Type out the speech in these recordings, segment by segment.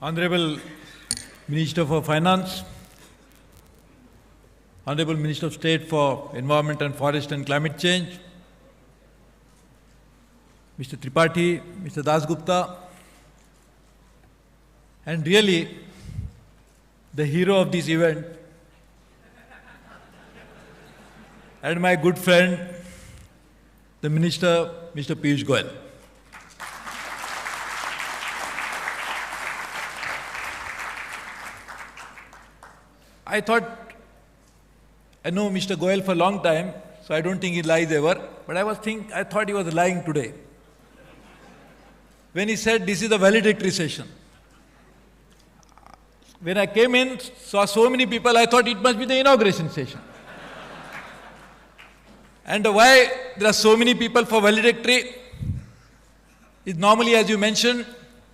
Honorable Minister for Finance, Honorable Minister of State for Environment and Forest and Climate Change, Mr. Tripathi, Mr. Dasgupta, and really the hero of this event, and my good friend, the Minister, Mr. Piyush Goyal. I know Mr. Goyal for a long time, so I don't think he lies ever, but I thought he was lying today. When he said this is a valedictory session. When I came in, saw so many people, I thought it must be the inauguration session. And why there are so many people for valedictory is normally, as you mentioned,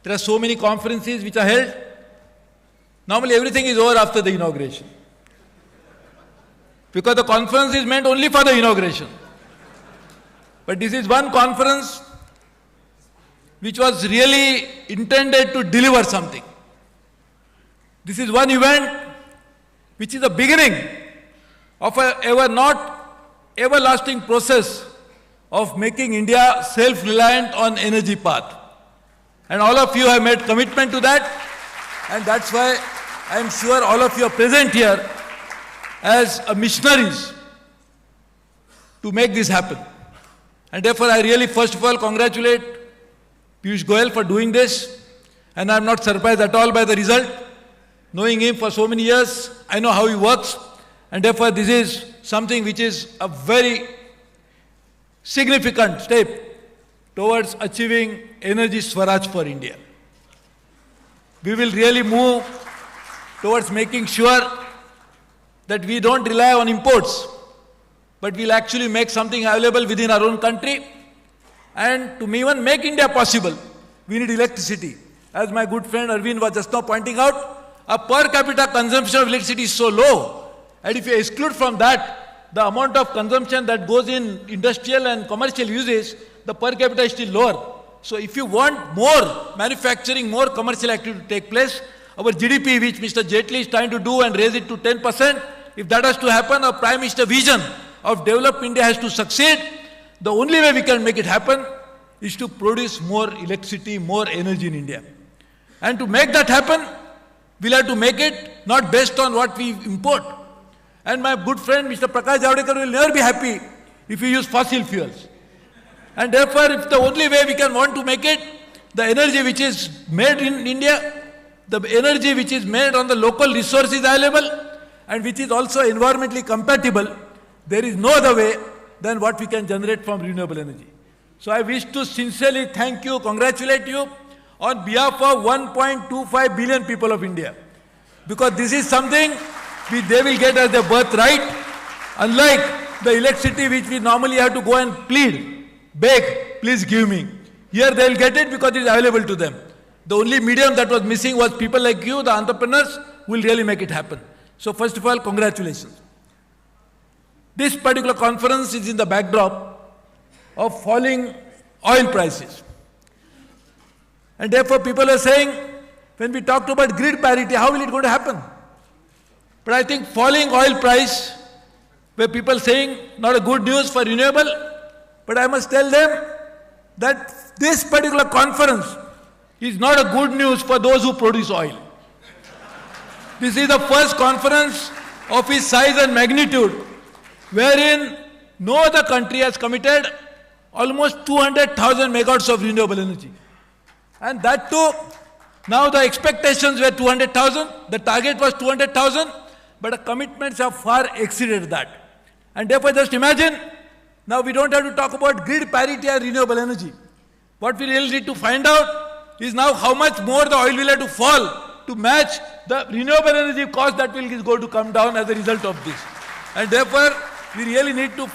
there are so many conferences which are held. Normally everything is over after the inauguration. Because the conference is meant only for the inauguration. But this is one conference which was really intended to deliver something. This is one event which is the beginning of an everlasting process of making India self-reliant on energy path. And all of you have made commitment to that, and that's why I am sure all of you are present here as missionaries to make this happen. And therefore I really first of all congratulate Piyush Goyal for doing this, and I am not surprised at all by the result. Knowing him for so many years, I know how he works, and therefore this is something which is a very significant step towards achieving energy Swaraj for India. We will really move towards making sure that we don't rely on imports, but we'll actually make something available within our own country. And to even make India possible, we need electricity. As my good friend Arvind was just now pointing out, our per capita consumption of electricity is so low, and if you exclude from that the amount of consumption that goes in industrial and commercial uses, the per capita is still lower. So if you want more manufacturing, more commercial activity to take place, our GDP, which Mr. Jaitley is trying to do and raise it to 10%, if that has to happen, our Prime Minister vision of developed India has to succeed. The only way we can make it happen is to produce more electricity, more energy in India. And to make that happen, we'll have to make it not based on what we import. And my good friend Mr. Prakash Javadekar will never be happy if we use fossil fuels. And therefore, if the only way we can want to make it, the energy which is made in India, the energy which is made on the local resources available, and which is also environmentally compatible, there is no other way than what we can generate from renewable energy. So I wish to sincerely thank you, congratulate you on behalf of 1.25 billion people of India. Because this is something they will get as their birthright, unlike the electricity which we normally have to go and plead, beg, please give me. Here they will get it because it is available to them. The only medium that was missing was people like you, the entrepreneurs, who will really make it happen. So first of all, congratulations. This particular conference is in the backdrop of falling oil prices. And therefore people are saying, when we talked about grid parity, how will it going to happen? But I think falling oil price, where people saying not a good news for renewable, but I must tell them that this particular conference is not a good news for those who produce oil. This is the first conference of its size and magnitude wherein no other country has committed almost 200,000 megawatts of renewable energy. And that too, now the expectations were 200,000, the target was 200,000, but the commitments have far exceeded that. And therefore just imagine, now we don't have to talk about grid parity and renewable energy. What we really need to find out is now how much more the oil will have to fall to match the renewable energy cost that is going to come down as a result of this. And therefore, we really need to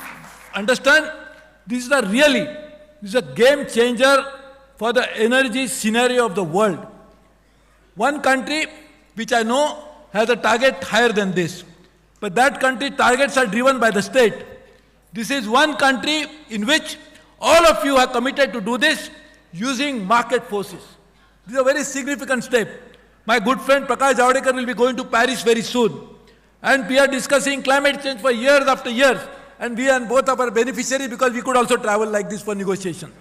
understand this is a game changer for the energy scenario of the world. One country, which I know, has a target higher than this. But that country targets are driven by the state. This is one country in which all of you are committed to do this using market forces. This is a very significant step. My good friend Prakash Javadekar will be going to Paris very soon. And we are discussing climate change for years after years. And we and both are beneficiaries because we could also travel like this for negotiation.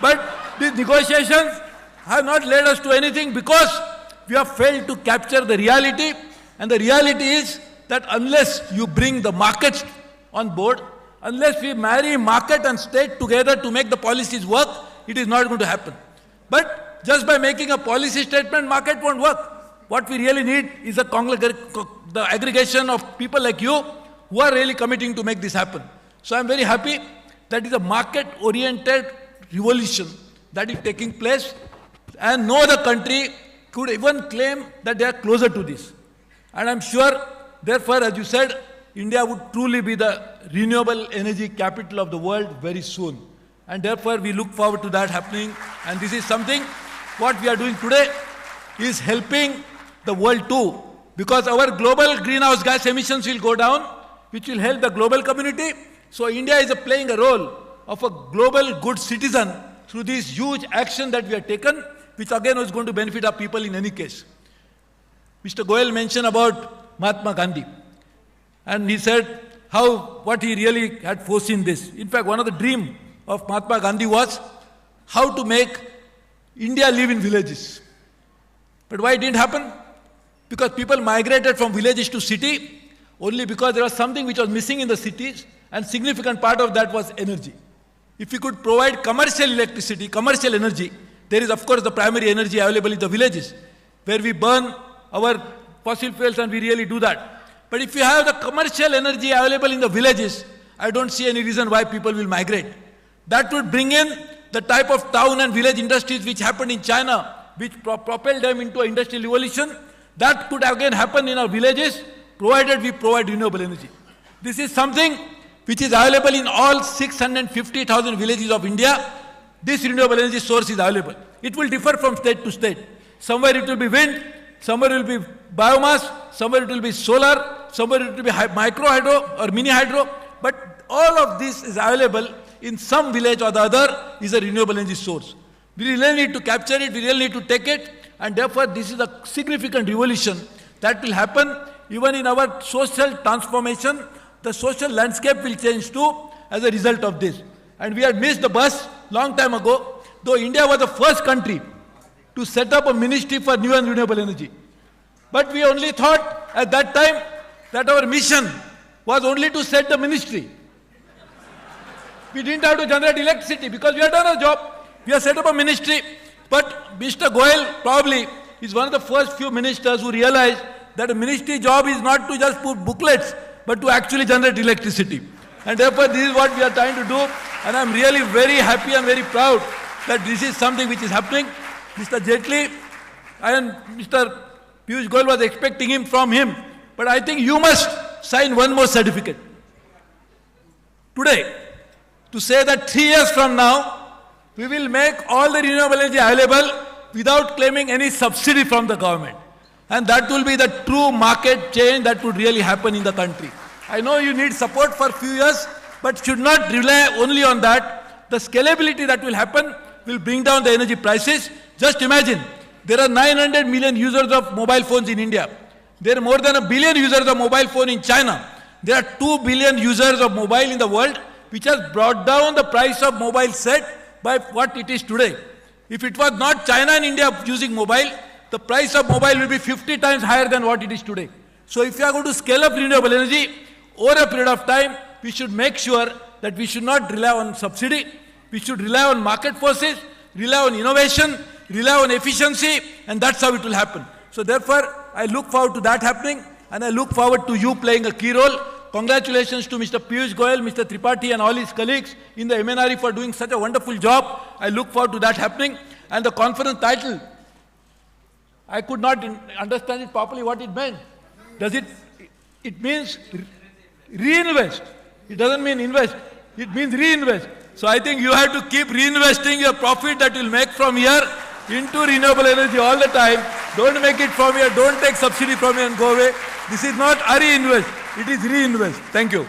But these negotiations have not led us to anything because we have failed to capture the reality. And the reality is that unless you bring the markets on board, unless we marry market and state together to make the policies work, it is not going to happen. But just by making a policy statement, market won't work. What we really need is the aggregation of people like you who are really committing to make this happen. So I'm very happy that is a market-oriented revolution that is taking place, and no other country could even claim that they are closer to this. And I'm sure, therefore, as you said, India would truly be the renewable energy capital of the world very soon. And therefore, we look forward to that happening. And this is something, what we are doing today is helping the world too. Because our global greenhouse gas emissions will go down, which will help the global community. So India is playing a role of a global good citizen through this huge action that we have taken, which again was going to benefit our people in any case. Mr. Goyal mentioned about Mahatma Gandhi. And he said what he really had foreseen this. In fact, one of the dreams of Mahatma Gandhi was how to make India live in villages. But why it didn't happen? Because people migrated from villages to city only because there was something which was missing in the cities, and significant part of that was energy. If we could provide commercial electricity, commercial energy, there is of course the primary energy available in the villages, where we burn our fossil fuels and we really do that. But if you have the commercial energy available in the villages, I don't see any reason why people will migrate. That would bring in the type of town and village industries which happened in China, which propelled them into an industrial revolution. That could again happen in our villages, provided we provide renewable energy. This is something which is available in all 650,000 villages of India. This renewable energy source is available. It will differ from state to state. Somewhere it will be wind, somewhere it will be biomass, somewhere it will be solar, somewhere it will be micro hydro or mini hydro. But all of this is available in some village or the other is a renewable energy source. We really need to capture it, we really need to take it, and therefore this is a significant revolution that will happen even in our social transformation. The social landscape will change too as a result of this. And we had missed the bus long time ago, though India was the first country to set up a ministry for new and renewable energy. But we only thought at that time that our mission was only to set the ministry. We didn't have to generate electricity because we had done our job. We have set up a ministry. But Mr. Goyal probably is one of the first few ministers who realized that a ministry job is not to just put booklets, but to actually generate electricity. And therefore, this is what we are trying to do. And I'm really very happy and very proud that this is something which is happening. Mr. Jaitley and Mr. Piyush Goyal was expecting him from him. But I think you must sign one more certificate today to say that 3 years from now, we will make all the renewable energy available without claiming any subsidy from the government. And that will be the true market change that would really happen in the country. I know you need support for a few years, but should not rely only on that. The scalability that will happen will bring down the energy prices. Just imagine, there are 900 million users of mobile phones in India. There are more than 1 billion users of mobile phone in China. There are 2 billion users of mobile in the world, which has brought down the price of mobile set by what it is today. If it was not China and India using mobile, the price of mobile will be 50 times higher than what it is today. So if you are going to scale up renewable energy over a period of time, we should make sure that we should not rely on subsidy. We should rely on market forces, rely on innovation, rely on efficiency, and that's how it will happen. So therefore, I look forward to that happening, and I look forward to you playing a key role. Congratulations to Mr. Piyush Goyal, Mr. Tripathi and all his colleagues in the MNRE for doing such a wonderful job. I look forward to that happening. And the conference title, I could not understand it properly what it meant. It means reinvest. It doesn't mean invest. It means reinvest. So I think you have to keep reinvesting your profit that you'll make from here into renewable energy all the time. Don't make it from here. Don't take subsidy from here and go away. This is not a reinvest. It is reinvest. Thank you.